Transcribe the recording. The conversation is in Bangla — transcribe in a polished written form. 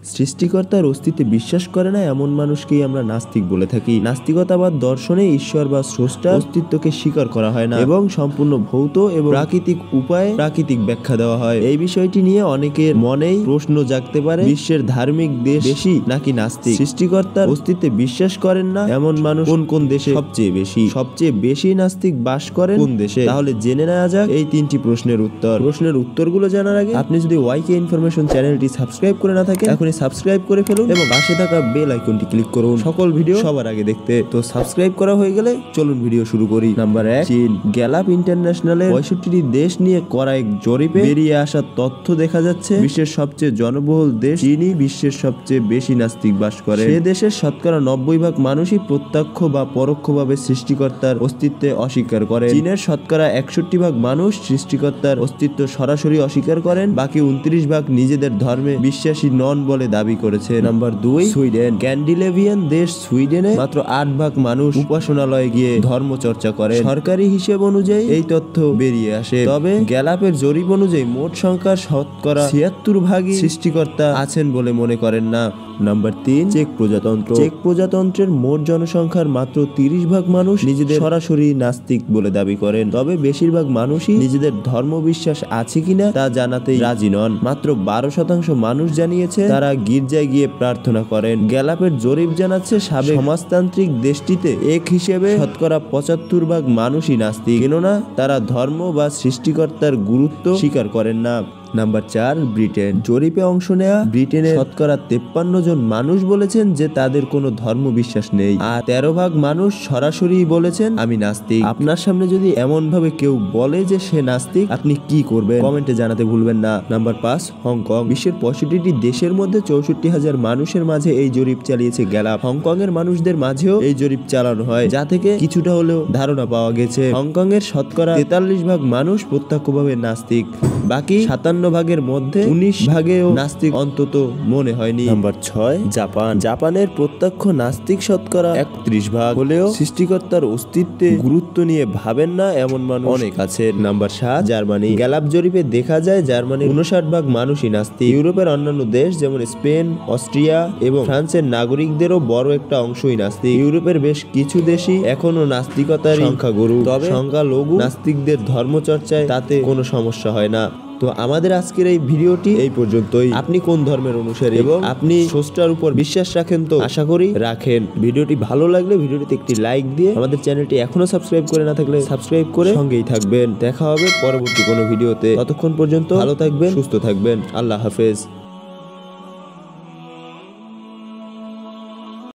সৃষ্টিকর্তার অস্তিত্বে বিশ্বাস করে না এমন মানুষকেই আমরা নাস্তিক বলে থাকি। নাস্তিকতাবাদ দর্শনে ঈশ্বর বা স্রষ্টার অস্তিত্বকে স্বীকার করা হয় না এবং সম্পূর্ণ ভৌত এবং প্রাকৃতিক উপায়ে প্রাকৃতিক ব্যাখ্যা দেওয়া হয়। এই বিষয়টি নিয়ে অনেকের মনেই প্রশ্ন জাগতে পারে, বিশ্বের ধার্মিক দেশ বেশি নাকি নাস্তিক? সৃষ্টিকর্তার অস্তিত্বে বিশ্বাস করেন না এমন মানুষ কোন কোন দেশে সবচেয়ে বেশি নাস্তিক বাস করেন কোন দেশে? তাহলে জেনে নেওয়া যাক এই তিনটি প্রশ্নের উত্তর। প্রশ্নের উত্তরগুলো জানার আগে আপনি যদি ওয়াইকে ইনফরমেশন চ্যানেলটি সাবস্ক্রাইব করে না থাকেন এখনই সাবস্ক্রাইব করে ফেলুন এবং পাশে থাকা বেল আইকনটি ক্লিক করুন সকল ভিডিও সবার আগে দেখতে। তো সাবস্ক্রাইব করা হয়ে গেলে চলুন ভিডিও শুরু করি। নাম্বার 1, চীন। গ্যালাপ ইন্টারন্যাশনালের 65টি দেশ নিয়ে করা এক জরিপে বেরিয়ে আসা তথ্য দেখা যাচ্ছে বিশ্বের সবচেয়ে জনবহুল দেশ চীনই বিশ্বের সবচেয়ে বেশি নাস্তিক বাস করে। সে দেশের শতকরা 90% মানুষই প্রত্যক্ষ বা পরোক্ষভাবে সৃষ্টিকর্তার অস্তিত্বে অস্বীকার করে। চীনের শতকরা 61% মানুষ সৃষ্টিকর্তার অস্তিত্ব সরাসরি অস্বীকার করেন, বাকি 29% নিজেদের ধর্মে বিশ্বাসী নন বলে দাবি করেছে। Number 2, Sweden. স্ক্যান্ডিনেভিয়ান দেশ সুইডেনে মাত্র 8% মানুষ উপাসনালয়ে গিয়ে ধর্ম চর্চা করে। সরকারি হিসেব অনুযায়ী এই তথ্য বেরিয়ে আসে, তবে গ্যালাপের জরিপ অনুযায়ী মোট সংখ্যার শতকরা 76% সৃষ্টিকর্তা আছেন বলে মনে করেন না। নাম্বার 3, চেক প্রজাতন্ত্র। চেক প্রজাতন্ত্রের মোট জনসংখ্যার মাত্র 30% মানুষ নিজেদের সরাসরি নাস্তিক বলে দাবি করেন, তবে বেশিরভাগ মানুষই নিজেদের ধর্ম বিশ্বাস আছে কিনা তা জানাতেই রাজি নন। মাত্র 12% মানুষ জানিয়েছে তারা গির্জায় গিয়ে প্রার্থনা করেন। গ্যালাপের জরিপ জানাচ্ছে সাবেক সমাজতান্ত্রিক দেশটিতে এক হিসেবে শতকরা 75% মানুষই নাস্তিক, কেননা তারা ধর্ম বা সৃষ্টিকর্তার গুরুত্ব স্বীকার করেন না। Number 4, Britain. জরিপে অংশ নেওয়া ব্রিটেনের শতকরা 53 জন মানুষ বলেছেন যে তাদের কোনো ধর্ম বিশ্বাস নেই, আর 13% মানুষ সরাসরি বলেছেন আমি নাস্তিক। আপনার সামনে যদি এমন ভাবে কেউ বলে যে সে নাস্তিক, আপনি কি করবেন কমেন্টে জানাতে ভুলবেন না। Number 5, Hong Kong. বিশ্বের 65টি দেশের মধ্যে 64,000 মানুষের মাঝে এই জরিপ চালিয়েছে গ্যালাপ। হংকং এর মানুষদের মাঝেও এই জরিপ চালানো হয়, যা থেকে কিছুটা হলেও ধারণা পাওয়া গেছে হংকং এর শতকরা 43% মানুষ প্রত্যক্ষভাবে নাস্তিক, বাকি 57% মধ্যে 19%ও নাস্তিক অন্তত মনে হয়নি। Number 6, Japan. জাপানের প্রত্যক্ষ নাস্তিক শতকরা 31% হলেও সৃষ্টিকর্তার অস্তিত্বে গুরুত্ব নিয়ে ভাবেন না এমন মানুষ অনেক আছে। Number 7, Germany. গ্যালাপ জরিপে দেখা যায় জার্মানির 59% মানুষই নাস্তিক। ইউরোপের অন্যান্য দেশ যেমন স্পেন, অস্ট্রিয়া এবং ফ্রান্সের নাগরিকদেরও বড় একটা অংশই নাস্তিক। ইউরোপের বেশ কিছু দেশই এখনো নাস্তিকতার সংখ্যাগুরু, তবে সংখ্যালঘু নাস্তিকদের ধর্মচর্চায় তাতে কোনো সমস্যা হয় না। তো আমাদের আজকের এই ভিডিওটি এই পর্যন্তই। আপনি কোন ধর্মের অনুসারী এবং আপনি স্রষ্টার উপর বিশ্বাস রাখেন? তো আশা করি রাখেন। ভিডিওটি ভালো লাগলে ভিডিওটিতে একটি লাইক দিয়ে আমাদের চ্যানেলটি এখনো সাবস্ক্রাইব করে না থাকলে সাবস্ক্রাইব করে সঙ্গেই থাকবেন। দেখা হবে পরবর্তী কোনো ভিডিওতে। ততক্ষণ পর্যন্ত ভালো থাকবেন, সুস্থ থাকবেন। আল্লাহ হাফেজ।